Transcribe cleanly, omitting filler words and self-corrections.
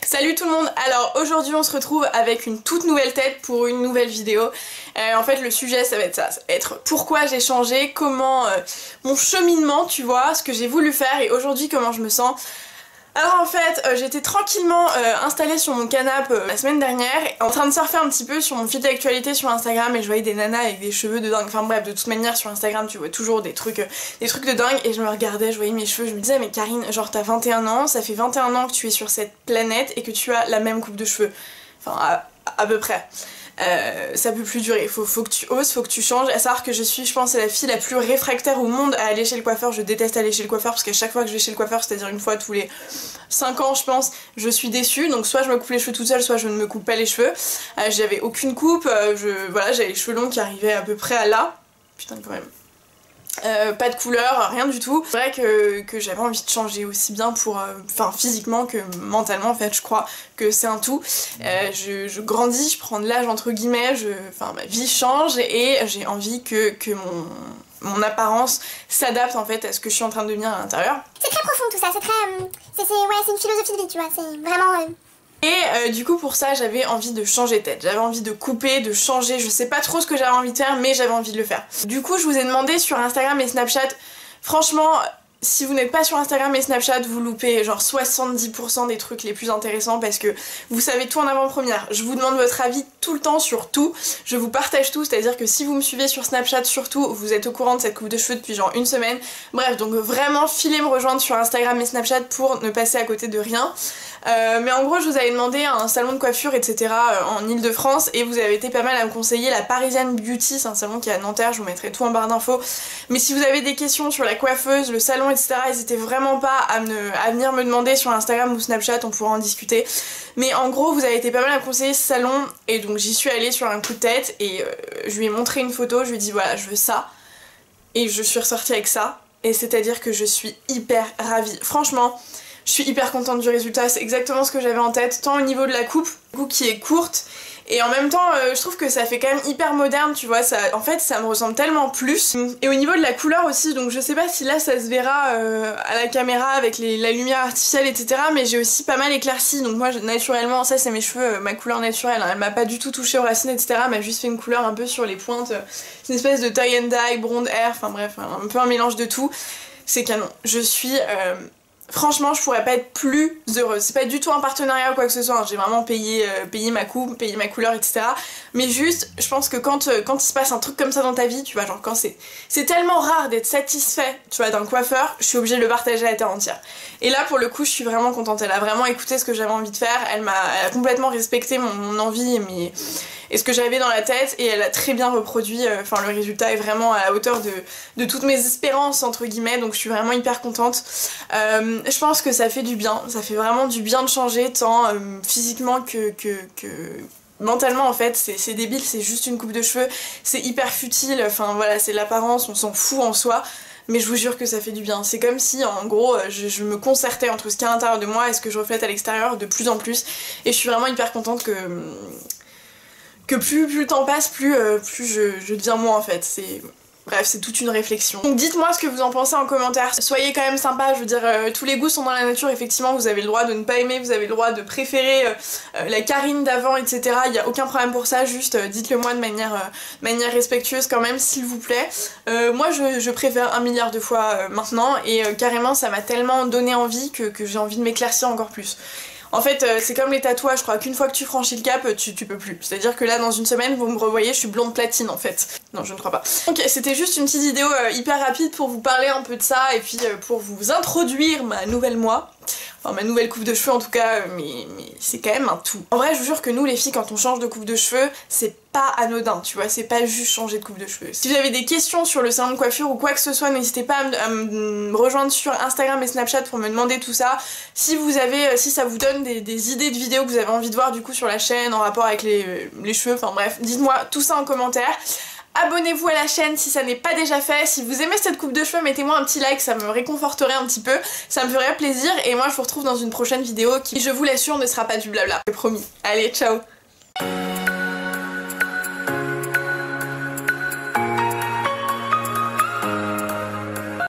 Salut tout le monde. Alors aujourd'hui on se retrouve avec une toute nouvelle tête pour une nouvelle vidéo. En fait le sujet ça va être ça, ça va être pourquoi j'ai changé, comment mon cheminement tu vois, ce que j'ai voulu faire et aujourd'hui comment je me sens. Alors en fait j'étais tranquillement installée sur mon canapé la semaine dernière en train de surfer un petit peu sur mon fil d'actualité sur Instagram et je voyais des nanas avec des cheveux de dingue, enfin bref de toute manière sur Instagram tu vois toujours des trucs de dingue et je me regardais, je voyais mes cheveux, je me disais mais Karine genre t'as 21 ans, ça fait 21 ans que tu es sur cette planète et que tu as la même coupe de cheveux, enfin à peu près. Ça peut plus durer, faut que tu oses, faut que tu changes. À savoir que je suis, je pense, la fille la plus réfractaire au monde à aller chez le coiffeur. Je déteste aller chez le coiffeur parce qu'à chaque fois que je vais chez le coiffeur, c'est à dire une fois tous les 5 ans je pense, je suis déçue. Donc soit je me coupe les cheveux toute seule, soit je ne me coupe pas les cheveux. J'avais aucune coupe, voilà, j'avais les cheveux longs qui arrivaient à peu près à là. Putain quand même. Pas de couleur, rien du tout. C'est vrai que j'avais envie de changer aussi bien pour, enfin physiquement que mentalement en fait je crois que c'est un tout. Je grandis, je prends de l'âge entre guillemets, enfin ma vie change et j'ai envie que mon apparence s'adapte en fait à ce que je suis en train de devenir à l'intérieur. C'est très profond tout ça, c'est très... c'est une philosophie de vie tu vois, c'est vraiment... Et du coup pour ça j'avais envie de changer de tête, j'avais envie de couper, de changer, je sais pas trop ce que j'avais envie de faire mais j'avais envie de le faire. Du coup je vous ai demandé sur Instagram et Snapchat, franchement si vous n'êtes pas sur Instagram et Snapchat vous loupez genre 70% des trucs les plus intéressants parce que vous savez tout en avant-première. Je vous demande votre avis tout le temps sur tout, je vous partage tout, c'est à dire que si vous me suivez sur Snapchat surtout vous êtes au courant de cette coupe de cheveux depuis genre une semaine. Bref donc vraiment filez me rejoindre sur Instagram et Snapchat pour ne passer à côté de rien. Mais en gros je vous avais demandé un salon de coiffure etc en Ile-de-France et vous avez été pas mal à me conseiller la Parisian Beauty, c'est un salon qui est à Nanterre, je vous mettrai tout en barre d'infos. Mais si vous avez des questions sur la coiffeuse, le salon etc, n'hésitez vraiment pas à venir me demander sur Instagram ou Snapchat, on pourra en discuter. Mais en gros vous avez été pas mal à me conseiller ce salon et donc j'y suis allée sur un coup de tête et je lui ai montré une photo, je lui ai dit voilà je veux ça et je suis ressortie avec ça et c'est à dire que je suis hyper ravie, franchement. Je suis hyper contente du résultat, c'est exactement ce que j'avais en tête, tant au niveau de la coupe, qui est courte, et en même temps je trouve que ça fait quand même hyper moderne, tu vois, ça, en fait ça me ressemble tellement plus. Et au niveau de la couleur aussi, donc je sais pas si là ça se verra à la caméra avec la lumière artificielle etc, mais j'ai aussi pas mal éclairci, donc moi naturellement, ça c'est mes cheveux, ma couleur naturelle, hein, elle m'a pas du tout touché aux racines etc, elle m'a juste fait une couleur un peu sur les pointes, c'est une espèce de tie and dye, blonde hair, enfin bref, un peu un mélange de tout, c'est canon. Je suis... franchement je pourrais pas être plus heureuse, c'est pas du tout un partenariat ou quoi que ce soit, hein. J'ai vraiment payé ma coupe, payé ma couleur etc. Mais juste je pense que quand il se passe un truc comme ça dans ta vie, tu vois, genre quand c'est tellement rare d'être satisfait tu vois d'un coiffeur, je suis obligée de le partager à la terre entière. Et là pour le coup je suis vraiment contente, elle a vraiment écouté ce que j'avais envie de faire, elle a complètement respecté mon envie et ce que j'avais dans la tête et elle a très bien reproduit, enfin le résultat est vraiment à la hauteur de toutes mes espérances entre guillemets, donc je suis vraiment hyper contente. Je pense que ça fait du bien, ça fait vraiment du bien de changer tant physiquement que mentalement en fait, c'est débile, c'est juste une coupe de cheveux, c'est hyper futile, enfin voilà c'est l'apparence, on s'en fout en soi. Mais je vous jure que ça fait du bien, c'est comme si en gros je me concertais entre ce qu'il y a à l'intérieur de moi et ce que je reflète à l'extérieur de plus en plus. Et je suis vraiment hyper contente que plus le temps passe, plus je deviens moi en fait. Bref, c'est toute une réflexion. Donc dites-moi ce que vous en pensez en commentaire. Soyez quand même sympa, je veux dire, tous les goûts sont dans la nature, effectivement, vous avez le droit de ne pas aimer, vous avez le droit de préférer la Karine d'avant, etc. Il n'y a aucun problème pour ça, juste dites-le moi de manière respectueuse quand même, s'il vous plaît. Moi, je préfère 1 milliard de fois maintenant, et carrément, ça m'a tellement donné envie que j'ai envie de m'éclaircir encore plus. En fait c'est comme les tatouages, je crois qu'une fois que tu franchis le cap tu peux plus, c'est à dire que là dans une semaine vous me revoyez, je suis blonde platine en fait. Non je ne crois pas. Donc c'était juste une petite vidéo hyper rapide pour vous parler un peu de ça et puis pour vous introduire ma nouvelle moi. Enfin ma nouvelle coupe de cheveux en tout cas, mais c'est quand même un tout. En vrai je vous jure que nous les filles quand on change de coupe de cheveux c'est pas anodin, tu vois, c'est pas juste changer de coupe de cheveux. Si vous avez des questions sur le salon de coiffure ou quoi que ce soit, n'hésitez pas à me rejoindre sur Instagram et Snapchat pour me demander tout ça. Si ça vous donne des idées de vidéos que vous avez envie de voir du coup sur la chaîne en rapport avec les cheveux, enfin bref, dites-moi tout ça en commentaire. Abonnez-vous à la chaîne si ça n'est pas déjà fait, si vous aimez cette coupe de cheveux mettez-moi un petit like, ça me réconforterait un petit peu, ça me ferait plaisir et moi je vous retrouve dans une prochaine vidéo qui je vous l'assure ne sera pas du blabla, c'est promis. Allez ciao.